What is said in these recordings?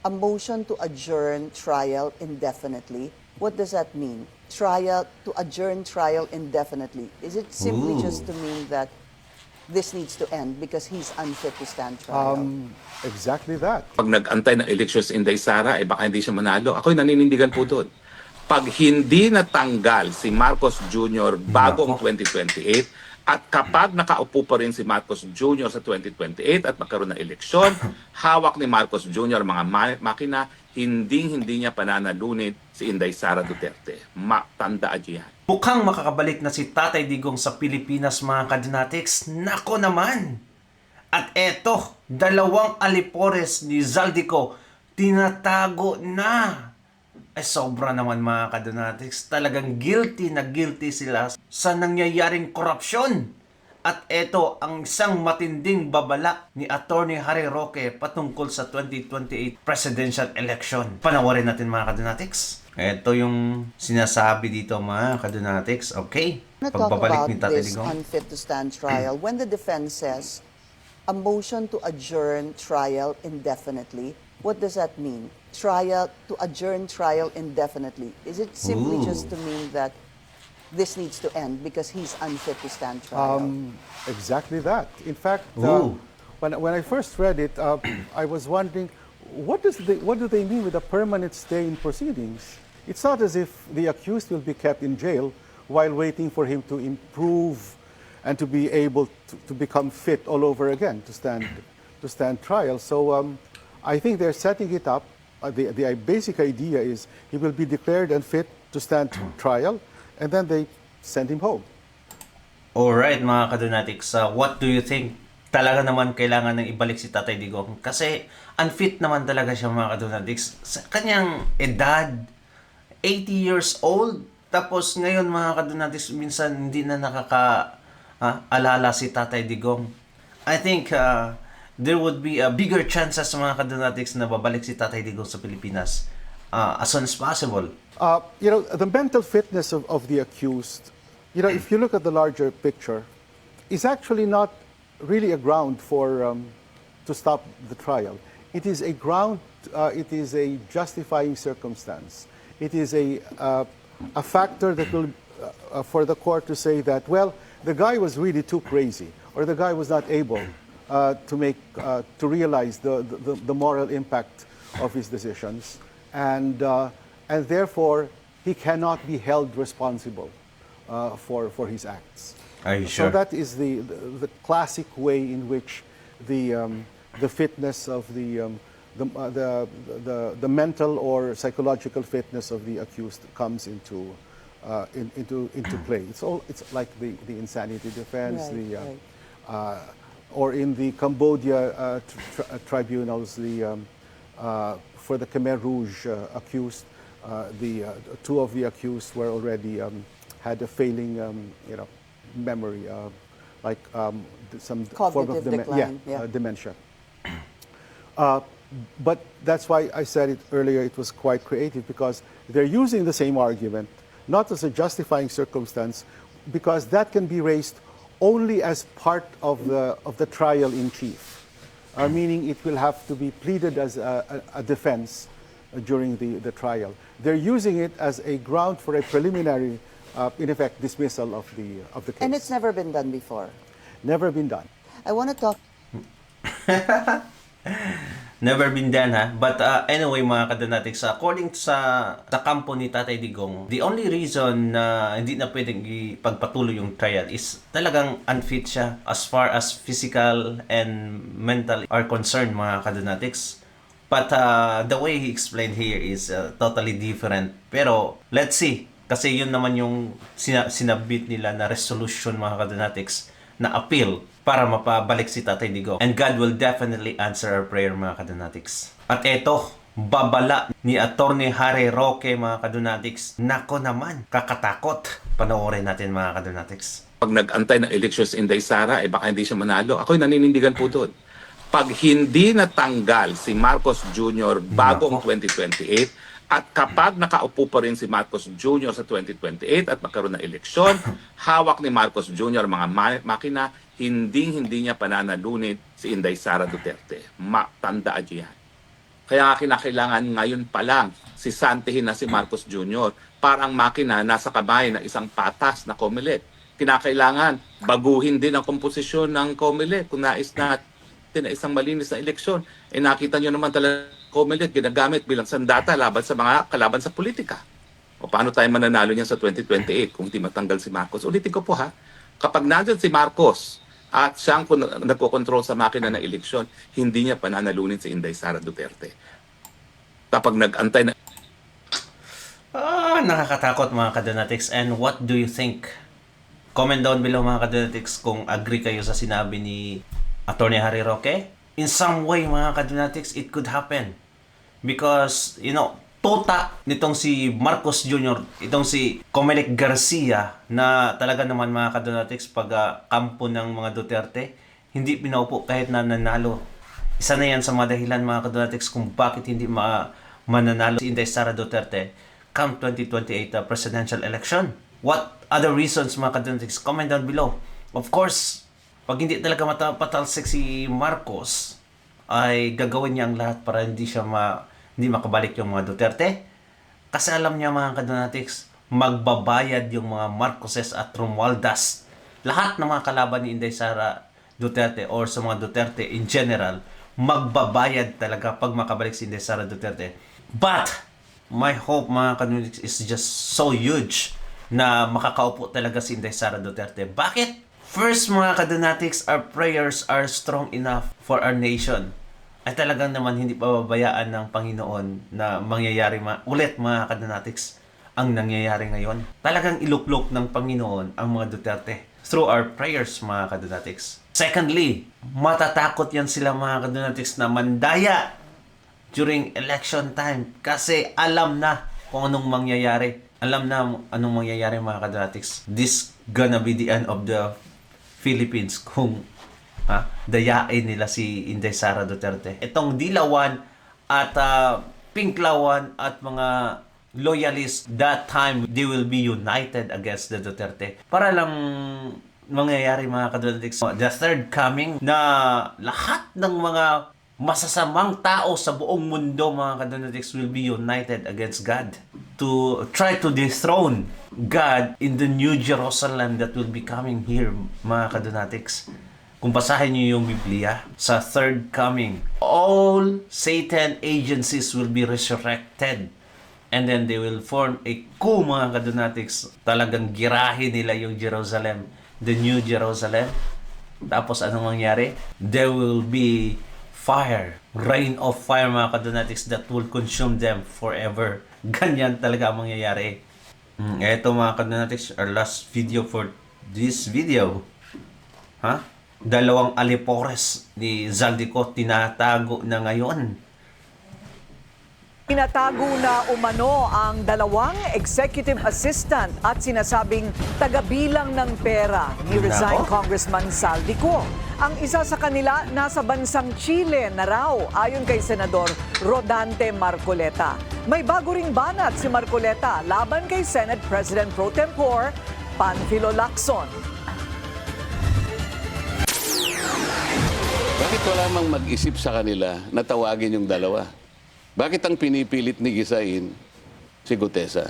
a motion to adjourn trial indefinitely. What does that mean? To adjourn trial indefinitely. Is it simply just to mean that this needs to end because he's unfit to stand trial? Exactly that. Pag nag-antay ng eleksyon si Inday Sara, baka hindi siya manalo. Ako'y naninindigan po doon. Pag hindi natanggal si Marcos Jr. bagong 2028, at kapag nakaupo pa rin si Marcos Jr. sa 2028 at magkaroon ng eleksyon, hawak ni Marcos Jr. mga makina, hindi niya pananalunin si Inday Sara Duterte. Tandaan niyo yan. Mukhang makakabalik na si Tatay Digong sa Pilipinas, mga kadonatics. Nako naman! At eto, dalawang alipores ni Zaldico, tinatago na. Sobra naman, mga kadonatics. Talagang guilty na guilty sila sa nangyayaring korupsyon. At eto ang isang matinding babala ni Attorney Harry Roque patungkol sa 2028 presidential election. Panawarin natin, mga kadonatics. Ito yung sinasabi dito, mga kadonatics. Okay? Pagbabalik ni Tatay This Digong. unfit to stand trial, when the defense says a motion to adjourn trial indefinitely, what does that mean? To adjourn trial indefinitely. Is it simply just to mean that this needs to end because he's unfit to stand trial? Exactly that. In fact, Ooh. when I first read it, I was wondering, what do they mean with a permanent stay in proceedings? It's not as if the accused will be kept in jail while waiting for him to improve and to be able to become fit all over again to stand trial. So I think they're setting it up. The basic idea is he will be declared unfit to stand trial, and then they send him home. Alright, mga kadonatics, what do you think? Talaga naman kailangan ng ibalik si Tatay Digong kasi unfit naman talaga siya, mga kadonatics. Sa kanyang edad, 80 years old, tapos ngayon, mga kadonatics, minsan hindi na alala si Tatay Digong. I think there would be a bigger chances, mga kadonatics, na babalik si Tatay Digong sa Pilipinas as soon as possible. The mental fitness of the accused, if you look at the larger picture, is actually not really a ground for to stop the trial. It is a ground. It is a justifying circumstance. It is a factor that will for the court to say that, well, the guy was really too crazy, or the guy was not able to realize the moral impact of his decisions, and therefore he cannot be held responsible for his acts. Are you sure? So that is the classic way in which the fitness of the mental or psychological fitness of the accused comes into play. It's like the insanity defense, Right. Or in the Cambodia tribunals, for the Khmer Rouge accused, the two of the accused were already had a failing, memory, like some form of Cognitive decline, yeah. dementia. But that's why I said it earlier, it was quite creative, because they're using the same argument, not as a justifying circumstance, because that can be raised only as part of the trial in chief, meaning it will have to be pleaded as a defense during the trial. They're using it as a ground for a preliminary, in effect, dismissal of the case. And it's never been done before. Never been done. I want to talk. Never been done, ha? But anyway, mga kadonatics, according sa kampo ni Tatay Digong, the only reason na hindi na pwedeng ipagpatuloy yung trial is talagang unfit siya as far as physical and mental are concerned, mga kadonatics. But the way he explained here is totally different. Pero let's see, kasi yun naman yung sinabit nila na resolution, mga kadonatics, na appeal para mapabalik si Tatay Digong. And God will definitely answer our prayer, mga kadonatics. At eto, babala ni Attorney Harry Roque, mga kadonatics. Nako naman, kakatakot. Panoorin natin, mga kadonatics. Pag nag-antay ng eleksyon si Inday Sara, baka hindi siya manalo. Ako'y naninindigan po doon. Pag hindi natanggal si Marcos Jr. bagong 2028, at kapag nakaupo pa rin si Marcos Jr. sa 2028 at magkaroon ng eleksyon, hawak ni Marcos Jr. mga makina, hindi niya pananalunin si Inday Sara Duterte. Tandaan niyo yan. Kaya nga kinakailangan ngayon pa lang sisantihin na si Marcos Jr. para ang makina nasa kamay ng isang patas na COMELEC. Kinakailangan baguhin din ang komposisyon ng COMELEC kung nais natin na isang malinis na eleksyon. Nakita nyo naman talaga COMELEC ginagamit bilang sandata laban sa mga kalaban sa politika. O paano tayo mananalo niyan sa 2028 kung di matanggal si Marcos? Ulitin ko po ha, kapag nandyan si Marcos at siyang nagkokontrol sa makina ng eleksyon, hindi niya pananalunin si Inday Sara Duterte. Kapag nag-antay na Nakakatakot mga kadonatics. And what do you think? Comment down below mga kadonatics kung agree kayo sa sinabi ni Attorney Harry Roque. In some way mga kadonatics, it could happen. Because, tota nitong si Marcos Jr., itong si Comelec Garcia na talaga naman mga kadonatics pag kampo ng mga Duterte, hindi pinaupo kahit na nanalo. Isa na yan sa mga dahilan mga kadonatics kung bakit hindi mananalo si Inday Sara Duterte come 2028 presidential election. What other reasons mga kadonatics? Comment down below. Of course, pag hindi talaga patalsik si Marcos, ay gagawin niya ang lahat para hindi makabalik yung mga Duterte. Kasi alam niya mga kadonatics, magbabayad yung mga Marcoses at Romualdez. Lahat ng mga kalaban ni Inday Sara Duterte or sa mga Duterte in general, magbabayad talaga pag makabalik si Inday Sara Duterte. But, my hope mga kadonatics is just so huge na makakaupo talaga si Inday Sara Duterte. Bakit? First mga kadonatics, our prayers are strong enough for our nation. Ay talagang naman hindi pababayaan ng Panginoon na mangyayari ulit mga kadonatics ang nangyayari ngayon. Talagang iluklok ng Panginoon ang mga Duterte through our prayers mga kadonatics. Secondly, matatakot yan sila mga kadonatics na mandaya during election time kasi alam na kung anong mangyayari. Alam na anong mangyayari mga kadonatics. This gonna be the end of the Philippines kung dayain nila si Inday Sara Duterte. Itong Dilawan at Pinklawan at mga loyalists, that time they will be united against the Duterte. Para lang mangyayari mga kadonatics, the third coming na lahat ng mga masasamang tao sa buong mundo mga kadonatics will be united against God to try to dethrone God in the New Jerusalem that will be coming here mga kadonatics. Kung basahin niyo yung Biblia, sa third coming, all Satan agencies will be resurrected. And then they will form a coup, mga kadonatics. Talagang girahin nila yung Jerusalem, the New Jerusalem. Tapos anong mangyari? There will be fire, rain of fire, mga kadonatics, that will consume them forever. Ganyan talaga ang mangyayari. Ito mga kadonatics, our last video for this video. Dalawang alipores ni Zaldico tinatago na ngayon. Tinatago na umano ang dalawang executive assistant at sinasabing tagabilang ng pera ni resigned Congressman Zaldico. Ang isa sa kanila nasa bansang Chile na raw ayon kay Senador Rodante Marcoleta. May bago ring banat si Marcoleta laban kay Senate President Pro Tempore Panfilo Lacson. Bakit wala mang mag-isip sa kanila na tawagin yung dalawa? Bakit ang pinipilit ni Gisain si Gutesa?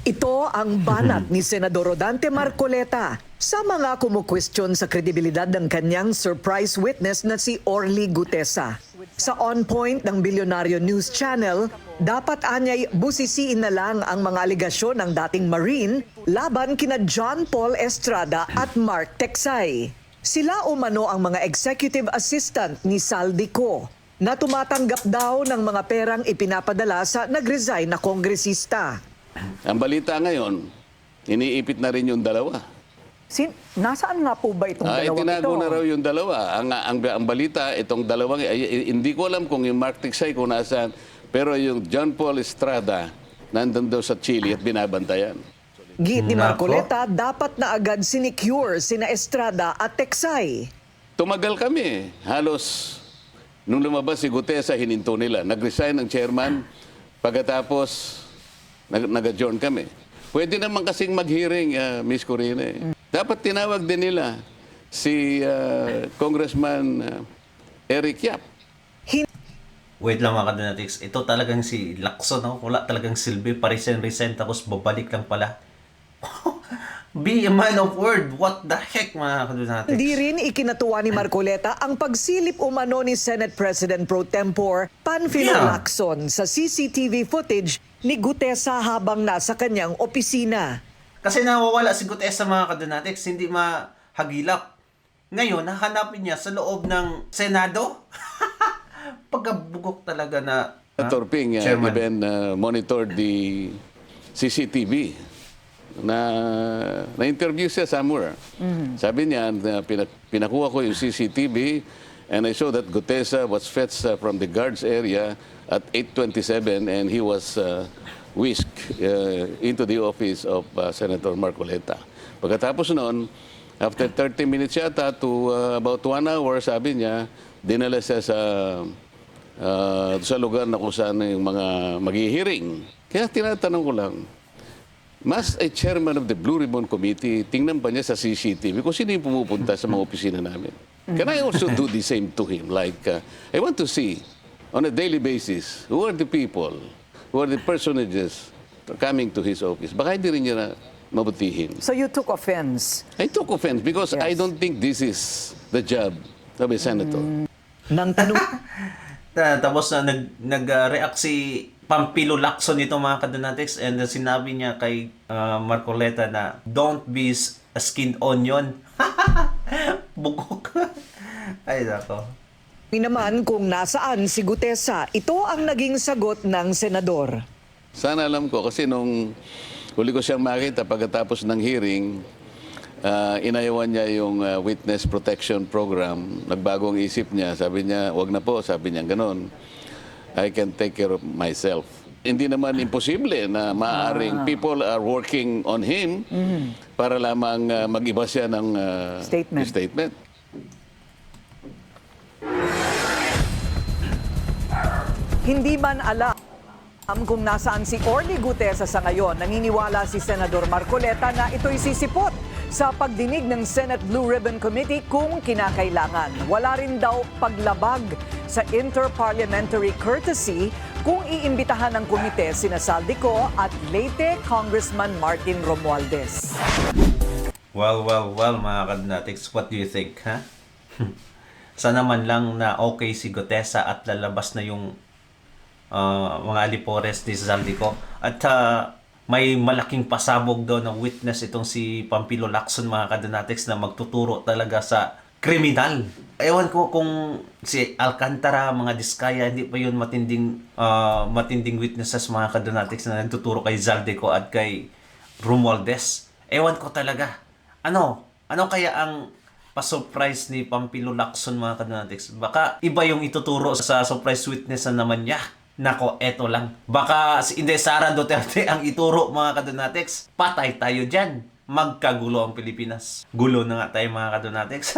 Ito ang banat ni Senador Rodante Marcoleta sa mga kumukwestiyon sa kredibilidad ng kanyang surprise witness na si Orly Gutesa. Sa On Point ng Bilyonaryo News Channel, dapat anyay busisiin na lang ang mga aligasyon ng dating Marine laban kina John Paul Estrada at Mark Teksay. Sila umano ang mga executive assistant ni Zaldico na tumatanggap daw ng mga perang ipinapadala sa nag-resign na kongresista. Ang balita ngayon, iniipit na rin yung dalawa. Nasaan nga po ba itong dalawang ito? Tinago na raw yung dalawa. Ang balita, itong dalawang, hindi ko alam kung yung Mark Teksay kung nasaan, pero yung John Paul Estrada nandun daw sa Chile at binabantayan. Giit ni Marcoleta, dapat na agad sinecure sina Estrada at Teksay. Tumagal kami. Halos, nung lumabas si Gutesa, hininto nila. Nag-resign ang chairman, pagkatapos nag-adjourn kami. Pwede naman kasing mag-hearing, Miss Corina. Dapat tinawag din nila si Congressman Eric Yap. Wait lang mga kadonatics. Ito talagang si Lacson, no? Wala talagang silbi. Parisen-risen tapos babalik lang pala. Be a man of word. What the heck mga kadonatics? Hindi rin ikinatuwa ni Marcoleta ang pagsilip umano ni Senate President Pro Tempore Panfilo Yeah. Lacson sa CCTV footage ni Gutesa habang nasa kanyang opisina. Kasi nawawala si Gutesa mga kadonatics. Hindi mahagilap. Ngayon, hahanapin niya sa loob ng Senado. Pagkabugok talaga na Senator Ping Chairman. even monitored the CCTV na-interview siya somewhere. Sabi niya, pinakuha ko yung CCTV and I saw that Gutesa was fetched from the guards area at 8:27 and he was whisked into the office of Senator Marcoleta. Pagkatapos noon, after 30 minutes yata to about 1 hour, sabi niya, dinala siya sa lugar na kung saan yung mga maghihiring. Kaya tinatanong ko lang, mas a chairman of the Blue Ribbon Committee, tingnan pa niya sa CCTV kung sino yung pumupunta sa mga opisina namin. Can I also do the same to him? Like, I want to see on a daily basis who are the people, who are the personages coming to his office. Baka hindi rin niya na mabutihin. So you took offense. I took offense because I don't think this is the job of a senator. Nang tanong Tapos na nag-react si Pampilo Lacson nito mga kadonatics and sinabi niya kay Marcoleta na don't be a skinned onion. Bugok. Ay nako. naman kung nasaan si Gutesa, ito ang naging sagot ng senador. Sana alam ko kasi nung huli ko siyang makita pagkatapos ng hearing, inayawan niya yung witness protection program. Nagbago ang isip niya. Sabi niya, wag na po. Sabi niya, ganon. I can take care of myself. Hindi naman imposible na maaaring people are working on him para lamang mag-iba siya ng statement. Hindi man alam kung nasaan si Orly Gutesa sa ngayon, naniniwala si Senador Marcoleta na ito'y sisipot sa pagdinig ng Senate Blue Ribbon Committee kung kinakailangan. Wala rin daw paglabag sa interparliamentary courtesy kung iimbitahan ng komite sina Saldico at Leyte Congressman Martin Romualdez. Well, mga kadonatics, what do you think, ha? Sana man lang na okay si Gutesa at lalabas na yung mga alipores ni Saldico. At may malaking pasabog daw ng witness itong si Pampilo Lacson, mga kadonatics, na magtuturo talaga sa kriminal. Ewan ko kung si Alcantara, mga Diskaya, hindi pa yun matinding witnesses, mga kadonatics, na nagtuturo kay Saldico at kay Romualdez. Ewan ko talaga. Ano kaya ang pa-surprise ni Pampilo Lacson, mga kadonatics? Baka iba yung ituturo sa surprise witness na naman niya. Nako, eto lang. Baka si Inday Sara Duterte ang ituro, mga kadonatics. Patay tayo dyan. Magkagulo ang Pilipinas. Gulo na nga tayo, mga kadonatics.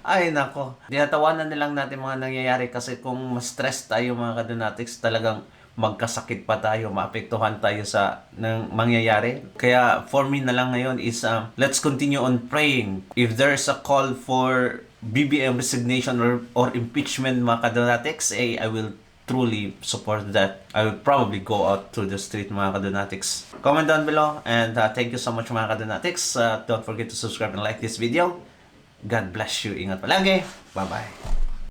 Ay, nako. Tinatawanan na lang natin mga nangyayari kasi kung ma-stress tayo, mga kadonatics, talagang magkasakit pa tayo, maapektuhan tayo sa ng mangyayari. Kaya for me na lang ngayon is let's continue on praying. If there's a call for BBM resignation or impeachment, mga kadonatics, I will truly support that. I will probably go out to the street, mga kadonatics. Comment down below and thank you so much, mga kadonatics. Don't forget to subscribe and like this video. God bless you. Ingat palagi. Bye-bye.